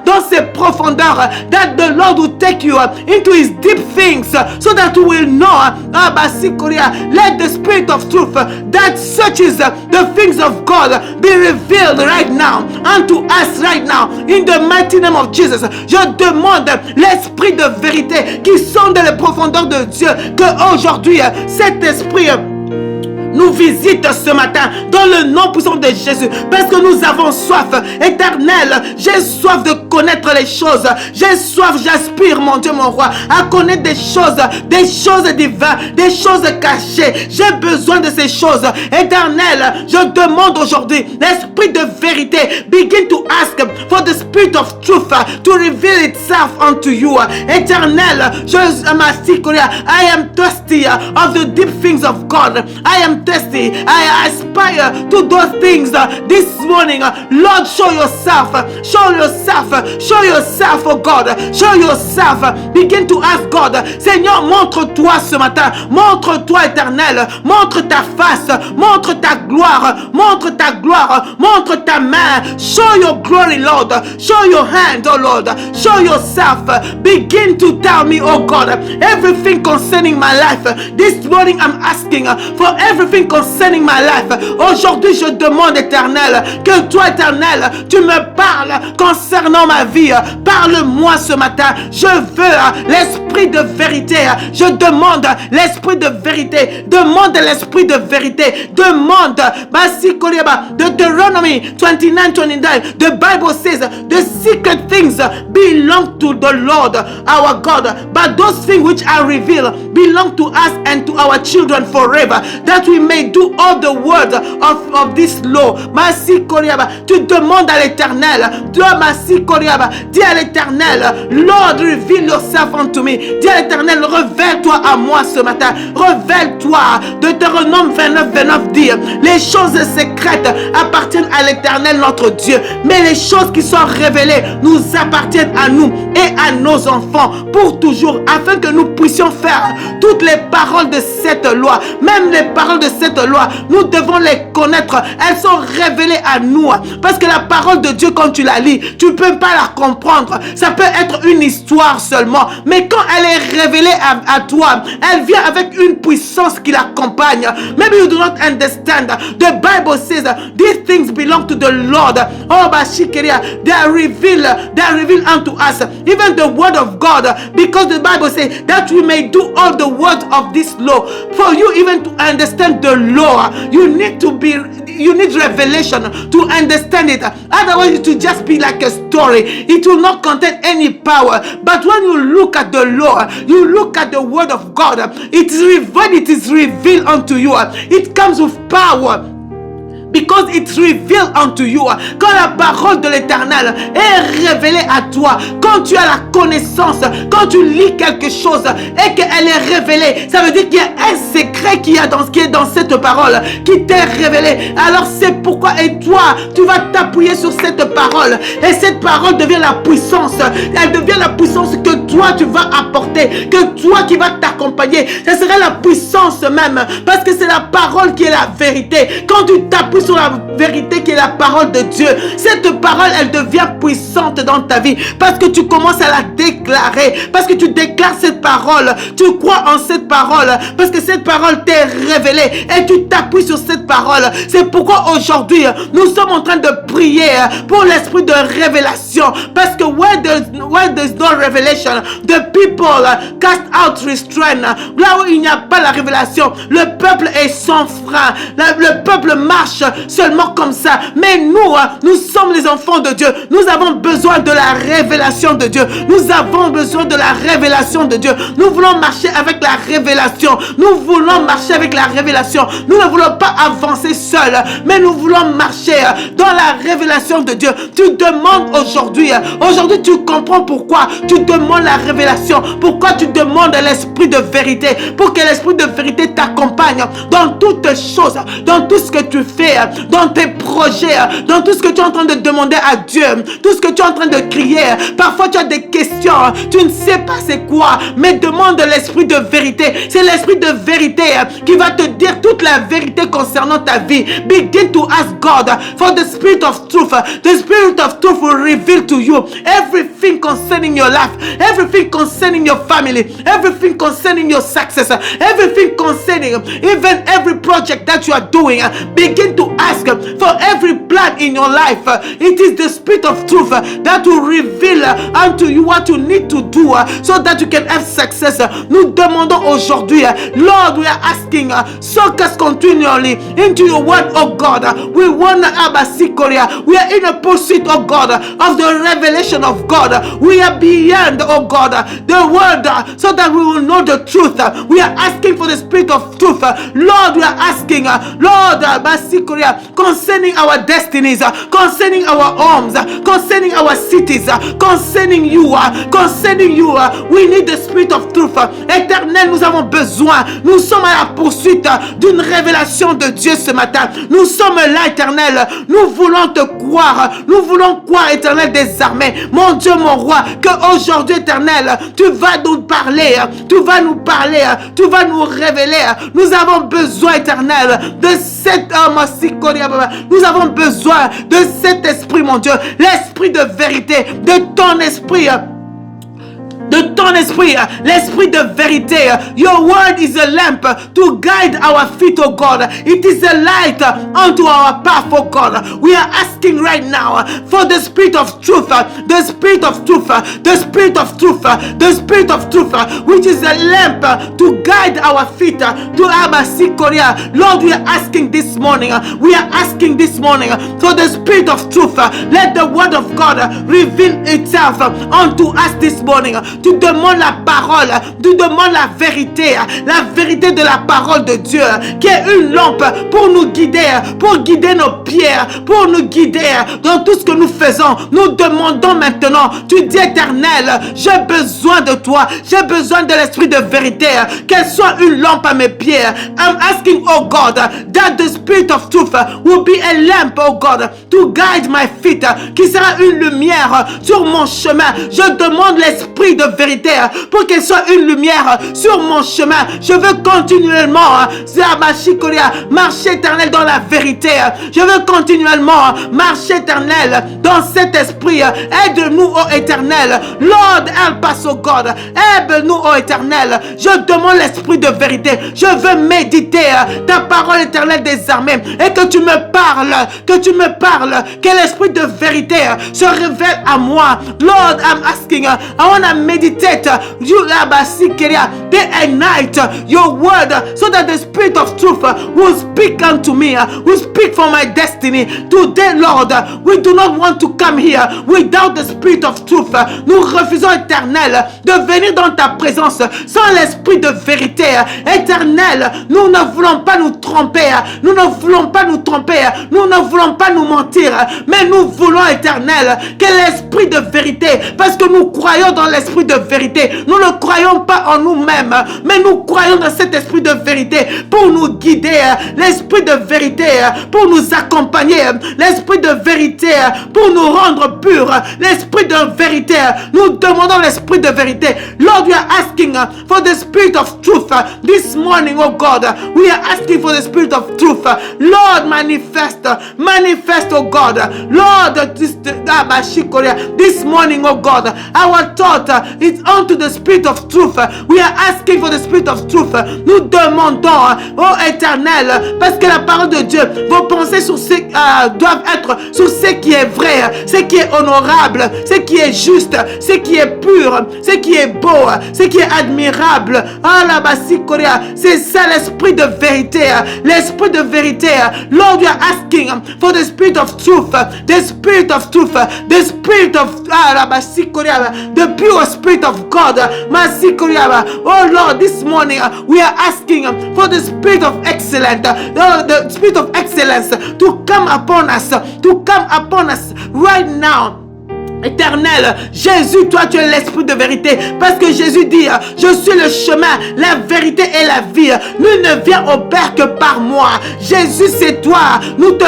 dans ses profondeurs, that the Lord will take you into his deep things, so that you will know. Let the Spirit of truth that searches the things of God be revealed right now unto us right now, in the mighty name of Jesus. Je demande l'Esprit de vérité qui sonde les profondeurs de Dieu, que aujourd'hui cet esprit nous visite ce matin dans le nom puissant de Jésus, parce que nous avons soif éternelle. J'ai soif de connaître les choses. J'ai soif, j'aspire, mon Dieu, mon roi, à connaître des choses divines, des choses cachées. J'ai besoin de ces choses éternelles. Je demande aujourd'hui l'Esprit de vérité. Begin to ask for the Spirit of truth to reveal itself unto you. Éternel, I am thirsty of the deep things of God. I am thirsty. I aspire to those things this morning. Lord, show yourself. Show yourself. Show yourself, oh God. Show yourself. Begin to ask God. Seigneur, montre-toi ce matin. Montre-toi, éternel. Montre ta face. Montre ta gloire. Montre ta gloire. Montre ta main. Show your glory, Lord. Show your hand, oh Lord. Show yourself. Begin to tell me, oh God, everything concerning my life. This morning I'm asking for everything concerning my life. Aujourd'hui, je demande, éternel, que toi, éternel, tu me parles concernant ma vie. Parle-moi ce matin. Je veux l'esprit de vérité. Je demande l'esprit de vérité. Demande l'esprit de vérité. Demande. Deuteronomy 29:29. The Bible says the secret things belong to the Lord our God, but those things which are revealed belong to us and to our children forever, that we may do all the words of this law. Tu demandes à l'Éternel, toi, Dis à l'Éternel, Lord, reveal yourself unto me. Dis à l'Éternel, révèle-toi à moi ce matin. Révèle-toi. Deutéronome 29 dit, les choses secrètes appartiennent à l'Éternel notre Dieu, mais les choses qui sont révélées nous appartiennent à nous et à nos enfants pour toujours, afin que nous puissions faire toutes les paroles de cette loi. Même les paroles de cette loi, nous devons les connaître. Elles sont révélées à nous, parce que la parole de Dieu, quand tu la lis, tu ne peux pas la comprendre. Ça peut être une histoire seulement, mais quand elle est révélée à toi, elle vient avec une puissance qui l'accompagne. Maybe you do not understand. The Bible says these things belong to the Lord. Oh, Bashikeria, they are revealed unto us, even the word of God, because the Bible says that we may do all the words of this law. For you even to understand the law, you need revelation to understand it. Otherwise, it will just be like a story. It will not contain any power. But when you look at the law, you look at the word of God, it is revealed unto you. It comes with power, because it's revealed unto you. Quand la parole de l'Éternel est révélée à toi, quand tu as la connaissance, quand tu lis quelque chose et qu'elle est révélée, ça veut dire qu'il y a un secret qui est dans cette parole qui t'est révélé. Alors c'est pourquoi, et toi, tu vas t'appuyer sur cette parole, et cette parole devient la puissance. Elle devient la puissance que toi tu vas apporter, que toi qui vas t'accompagner. Ce serait la puissance même, parce que c'est la parole qui est la vérité. Quand tu t'appuies sur la vérité qui est la parole de Dieu, cette parole, elle devient puissante dans ta vie, parce que tu commences à la déclarer, parce que tu déclares cette parole, tu crois en cette parole, parce que cette parole t'est révélée et tu t'appuies sur cette parole. C'est pourquoi aujourd'hui nous sommes en train de prier pour l'esprit de révélation, parce que where there's no revelation, the people cast out restraint. Là où il n'y a pas la révélation, le peuple est sans frein, le peuple marche seulement comme ça. Mais nous sommes les enfants de Dieu. Nous avons besoin de la révélation de Dieu. Nous avons besoin de la révélation de Dieu. Nous voulons marcher avec la révélation. Nous voulons marcher avec la révélation. Nous ne voulons pas avancer seuls, mais nous voulons marcher dans la révélation de Dieu. Tu demandes aujourd'hui tu comprends pourquoi tu demandes la révélation, pourquoi tu demandes l'esprit de vérité, pour que l'esprit de vérité t'accompagne dans toutes choses, dans tout ce que tu fais, dans tes projets, dans tout ce que tu es en train de demander à Dieu, tout ce que tu es en train de crier. Parfois tu as des questions, tu ne sais pas c'est quoi, mais demande l'esprit de vérité. C'est l'esprit de vérité qui va te dire toute la vérité concernant ta vie. Begin to ask God for the spirit of truth. The spirit of truth will reveal to you everything concerning your life, everything concerning your family, everything concerning your success, everything concerning even every project that you are doing. Begin to ask for every plan in your life. It is the spirit of truth that will reveal unto you what you need to do so that you can have success. Nous demandons aujourd'hui, Lord, we are asking, soak us continually into your word, oh God. We want Abasikoria. We are in a pursuit, oh God, of the revelation of God. We are beyond, oh God, the word, so that we will know the truth. We are asking for the spirit of truth. Lord, we are asking, Lord, Basikoria, concerning our destinies, concerning our homes, concerning our cities, concerning you, we need the spirit of truth. Éternel, nous avons besoin, nous sommes à la poursuite d'une révélation de Dieu ce matin. Nous sommes là, Éternel, nous voulons te croire, nous voulons croire, Éternel des armées, mon Dieu, mon roi, que aujourd'hui, Éternel, tu vas nous parler, tu vas nous parler, tu vas nous révéler. Nous avons besoin, Éternel, de cet homme, nous avons besoin de cet esprit, mon Dieu, l'esprit de vérité, de ton esprit, l'esprit de vérité. Your word is a lamp to guide our feet, oh God. It is a light unto our path, oh God. We are asking right now for the spirit of truth, the spirit of truth, the spirit of truth, the spirit of truth, which is a lamp to guide our feet to Abasikoria. Lord, we are asking this morning, for the spirit of truth. Let the word of God reveal itself unto us this morning, tu demandes la parole, tu demandes la vérité de la parole de Dieu, qui est une lampe pour nous guider nos pieds, pour nous guider dans tout ce que nous faisons. Nous demandons maintenant, tu dis Éternel, j'ai besoin de toi, j'ai besoin de l'esprit de vérité, qu'elle soit une lampe à mes pieds. I'm asking, oh God, that the spirit of truth will be a lamp, oh God, to guide my feet, qui sera une lumière sur mon chemin. Je demande l'esprit de vérité pour qu'elle soit une lumière sur mon chemin. Je veux continuellement marcher éternel dans la vérité. Je veux continuellement marcher éternel dans cet esprit. Aide-nous, oh éternel. Lord, help us, oh God. Aide-nous, oh éternel. Je demande l'esprit de vérité. Je veux méditer ta parole éternelle des armées et que tu me parles, que l'esprit de vérité se révèle à moi. Lord, I'm asking, I want to meditate you day and night your word, so that the spirit of truth will speak unto me, will speak for my destiny. Today, Lord, we do not want to come here without the spirit of truth. Nous refusons, éternel, de venir dans ta présence sans l'esprit de vérité. Éternel, nous ne voulons pas nous tromper, nous ne voulons pas nous tromper, nous ne voulons pas nous mentir, mais nous voulons, éternel, que l'esprit de vérité, parce que nous croyons dans l'esprit de vérité, nous ne croyons pas en nous-mêmes, mais nous croyons dans cet esprit de vérité pour nous guider, l'esprit de vérité pour nous accompagner, l'esprit de vérité pour nous rendre purs, l'esprit de vérité. Nous demandons l'esprit de vérité. Lord, we are asking for the spirit of truth this morning, oh God. We are asking for the spirit of truth. Lord, manifest, oh God. Lord, this morning, oh God, our thought is unto the spirit of truth. We are asking for the spirit of truth. Nous demandons, oh éternel, parce que la parole de Dieu, vos pensées doivent être sur ce qui est vrai, ce qui est honorable, ce qui est juste, ce qui est pur, ce qui est beau, ce qui est admirable. Ah la Basikoria, c'est ça l'esprit de vérité, l'esprit de vérité. Lord, we are asking for the spirit of truth, the spirit of truth, the spirit of la Basikoria, the pure spirit of God. Masikoria. Oh Lord, this morning we are asking for the spirit of excellence, the spirit of excellence to come upon us right now. Éternel, Jésus, toi tu es l'esprit de vérité, parce que Jésus dit, je suis le chemin, la vérité et la vie. Nul ne vient au Père que par moi. Jésus, c'est toi. Nous te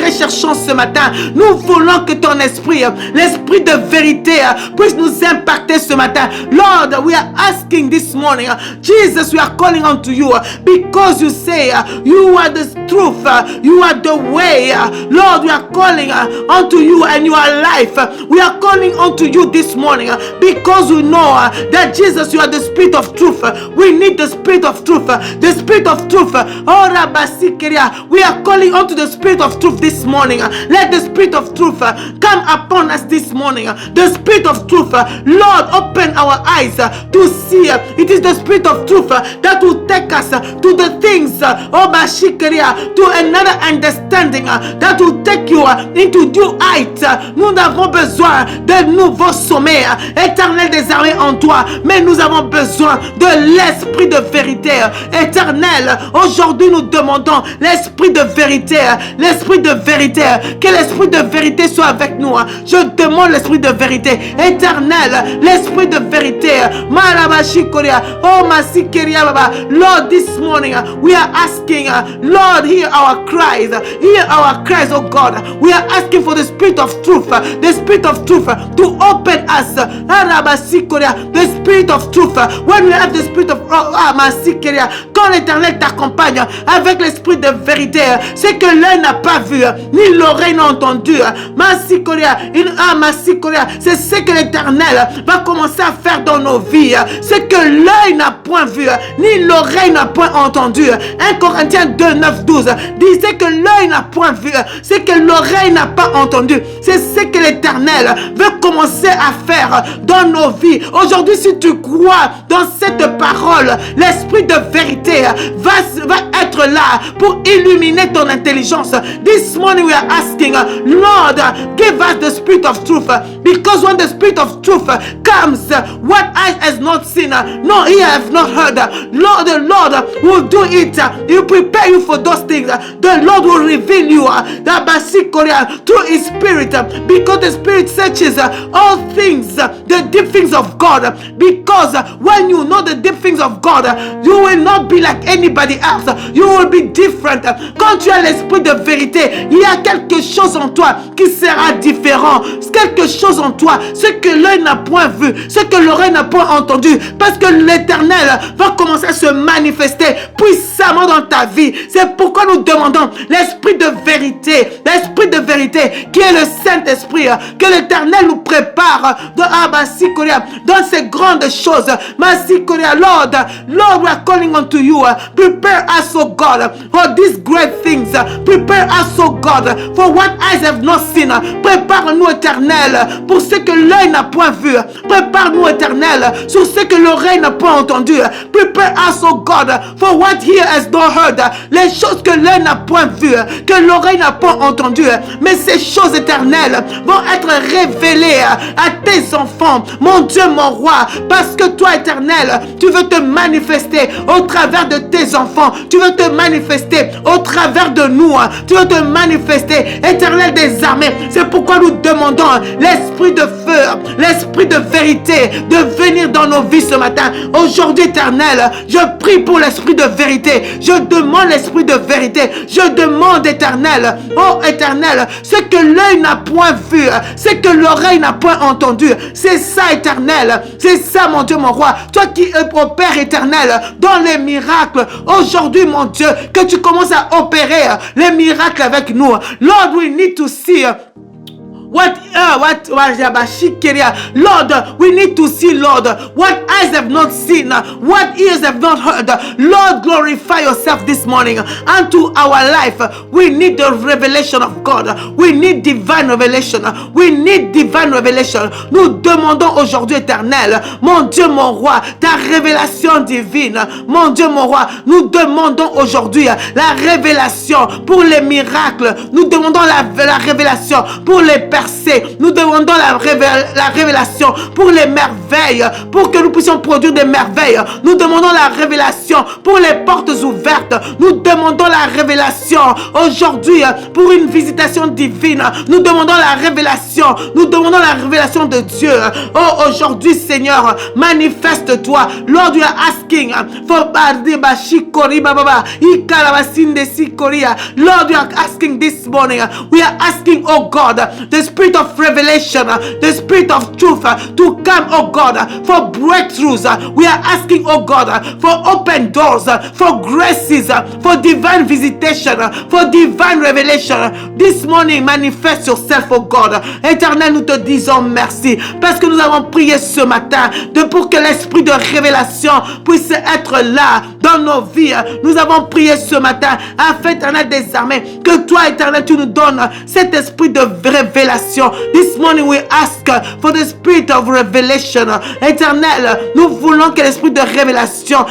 recherchons ce matin. Nous voulons que ton esprit, l'esprit de vérité, puisse nous impacter ce matin. Lord, we are asking this morning, Jesus, we are calling unto you, because you say you are the truth, you are the way. Lord, we are calling unto you, and you are life. We are calling unto you this morning because we know that Jesus, you are the spirit of truth. We need the spirit of truth. The spirit of truth. Oh, Rabasikeria. We are calling unto the spirit of truth this morning. Let the spirit of truth come upon us this morning. The spirit of truth. Lord, open our eyes to see. It is the spirit of truth that will take us to the things, oh, Bashikeria, to another understanding that will take you into new height. Nous avons besoin de nouveaux sommets, éternel des armées en toi, mais nous avons besoin de l'esprit de vérité, éternel. Aujourd'hui nous demandons l'esprit de vérité, que l'esprit de vérité soit avec nous. Je demande l'esprit de vérité, éternel, l'esprit de vérité. Oh Masikeria Baba. Lord, this morning we are asking, Lord, hear our cries, oh God. We are asking for the spirit of truth, the spirit of truth to open us. The spirit of truth. When we have the spirit of quand l'Éternel t'accompagne avec l'esprit de vérité, c'est que l'œil n'a pas vu, ni l'oreille n'a entendu. C'est ce que l'Éternel va commencer à faire dans nos vies. C'est que l'œil n'a point vu, ni l'oreille n'a point entendu. 1 Corinthiens 2, 9, 12 disait que l'œil n'a point vu, c'est que l'oreille n'a pas entendu. C'est ce que l'Éternel veut commencer à faire dans nos vies. Aujourd'hui, si tu crois dans cette parole, l'esprit de vérité vérité va être là pour illuminer ton intelligence. This morning we are asking, Lord, give us the spirit of truth, because when the spirit of truth comes, what eye has not seen, no ear have not heard, Lord, the Lord will do it. He will prepare you for those things. The Lord will reveal you through His Spirit, because the Spirit searches all things, the deep things of God. Because when you know the deep things of God, you will not be like anybody else. You will be different. Quand tu as l'esprit de vérité, il y a quelque chose en toi qui sera différent. Quelque chose en toi, ce que l'œil n'a point vu, ce que l'oreille n'a point entendu, parce que l'Éternel va commencer à se manifester puissamment dans ta vie. C'est pourquoi nous demandons l'esprit de vérité qui est le Saint-Esprit, que l'Éternel nous prépare dans ces grandes choses. Lord, we are calling unto you. Prepare us, O God, for these great things. Prepare us, O God, for what eyes have not seen. Prépare-nous, Éternel, pour ce que l'œil n'a point vu. Prépare-nous, Éternel, sur ce que l'oreille n'a pas entendu. Prepare us, O God, for what ear has not heard. Les choses que l'œil n'a point vu, que l'oreille n'a pas entendu. Mais ces choses éternelles vont être révélées à tes enfants, mon Dieu, mon roi, parce que toi, Éternel, tu veux te manifester au travers de tes enfants. Tu veux te manifester au travers de nous. Tu veux te manifester, Éternel des armées. C'est pourquoi nous demandons l'esprit de feu, l'esprit de vérité de venir dans nos vies ce matin. Aujourd'hui, Éternel, je prie pour l'esprit de vérité. Je demande l'esprit de vérité. Je demande, Éternel, oh Éternel, ce que l'œil n'a point vu, ce que l'oreille n'a point entendu. C'est ça, Éternel. C'est ça, mon Dieu, mon roi. Toi qui opères, Éternel, dans les miracles. Aujourd'hui, mon Dieu, que tu commences à opérer les miracles avec nous. Lord, we need to see Lord, we need to see, Lord, what eyes have not seen, what ears have not heard. Lord, glorify yourself this morning unto our life. We need the revelation of God. We need divine revelation. We need divine revelation. Nous demandons aujourd'hui, Éternel, mon Dieu, mon roi, ta révélation divine. Mon Dieu, mon roi, nous demandons aujourd'hui la révélation pour les miracles. Nous demandons la révélation pour les percées. Nous demandons la révélation pour les merveilles, pour que nous puissions produire des merveilles. Nous demandons la révélation pour les portes ouvertes. Nous demandons la révélation aujourd'hui pour une visitation divine. Nous demandons la révélation. Nous demandons la révélation de Dieu. Oh, aujourd'hui, Seigneur, manifeste-toi. Lord, we are asking for Lord, we are asking this morning. We are asking, oh God, the spirit of revelation, the spirit of truth to come, oh God, for breakthroughs. We are asking, oh God, for open doors, for graces, for divine visitation, for divine revelation. This morning, manifeste yourself, oh God. Éternel, nous te disons merci parce que nous avons prié ce matin pour que l'esprit de révélation puisse être là dans nos vies. Nous avons prié ce matin afin, Éternel des armées, que toi, Éternel, tu nous donnes cet esprit de révélation. This morning we ask for the spirit of revelation. Éternel, nous voulons que l'esprit de révélation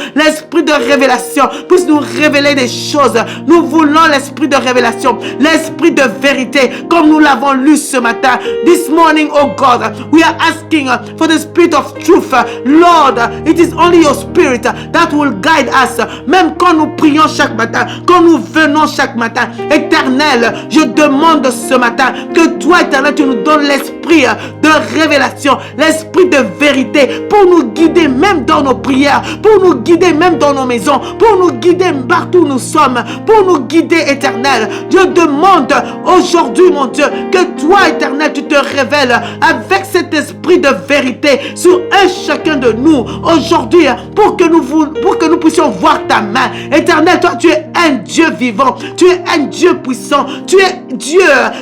puisse nous révéler des choses. Nous voulons l'esprit de révélation, l'esprit de vérité, comme nous l'avons lu ce matin. This morning, oh God, we are asking for the spirit of truth. Lord, it is only your spirit that will guide us. Même quand nous prions chaque matin, quand nous venons chaque matin. Éternel, je demande ce matin que toi, Éternel, tu nous donnes l'esprit de révélation, l'esprit de vérité pour nous guider même dans nos prières, pour nous guider même dans nos maisons, pour nous guider partout où nous sommes, pour nous guider, Éternel. Je demande aujourd'hui, mon Dieu, que toi, Éternel, tu te révèles avec cet esprit de vérité sur un chacun de nous aujourd'hui pour que nous puissions voir ta main. Éternel, toi, tu es un Dieu vivant, tu es un Dieu puissant, tu es Dieu,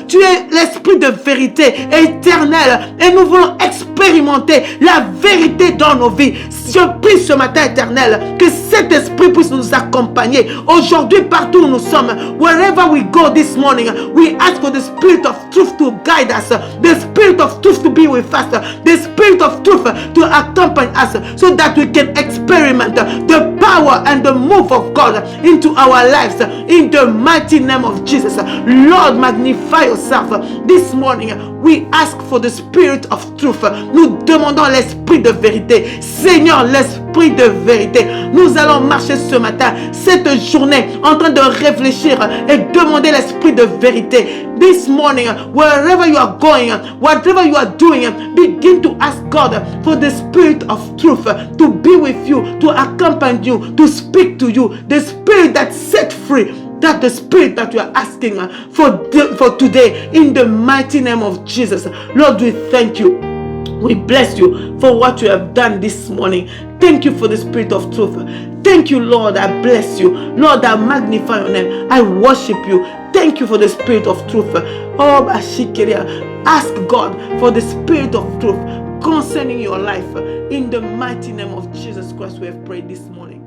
tu es l'esprit de vérité éternel et nous voulons expérimenter la vérité dans nos vies. Je prie ce matin, éternel, que cet esprit puisse nous accompagner aujourd'hui partout où nous sommes. Wherever we go this morning, we ask for the spirit of truth to guide us, the spirit of truth to be with us, the spirit of truth to accompany us, so that we can experiment the power and the move of God into our lives in the mighty name of Jesus. Lord, magnify yourself this morning. We ask for the spirit of truth. Nous demandons l'esprit de vérité. Seigneur, l'esprit de vérité. Nous allons marcher ce matin, cette journée, en train de réfléchir et demander l'esprit de vérité. This morning, wherever you are going, whatever you are doing, begin to ask God for the spirit of truth to be with you, to accompany you, to speak to you. The spirit that set free. That's the spirit that you are asking for today in the mighty name of Jesus. Lord, we thank you. We bless you for what you have done this morning. Thank you for the spirit of truth. Thank you, Lord. I bless you. Lord, I magnify your name. I worship you. Thank you for the spirit of truth. Oh, Bashikeria. Ask God for the spirit of truth concerning your life. In the mighty name of Jesus Christ, we have prayed this morning.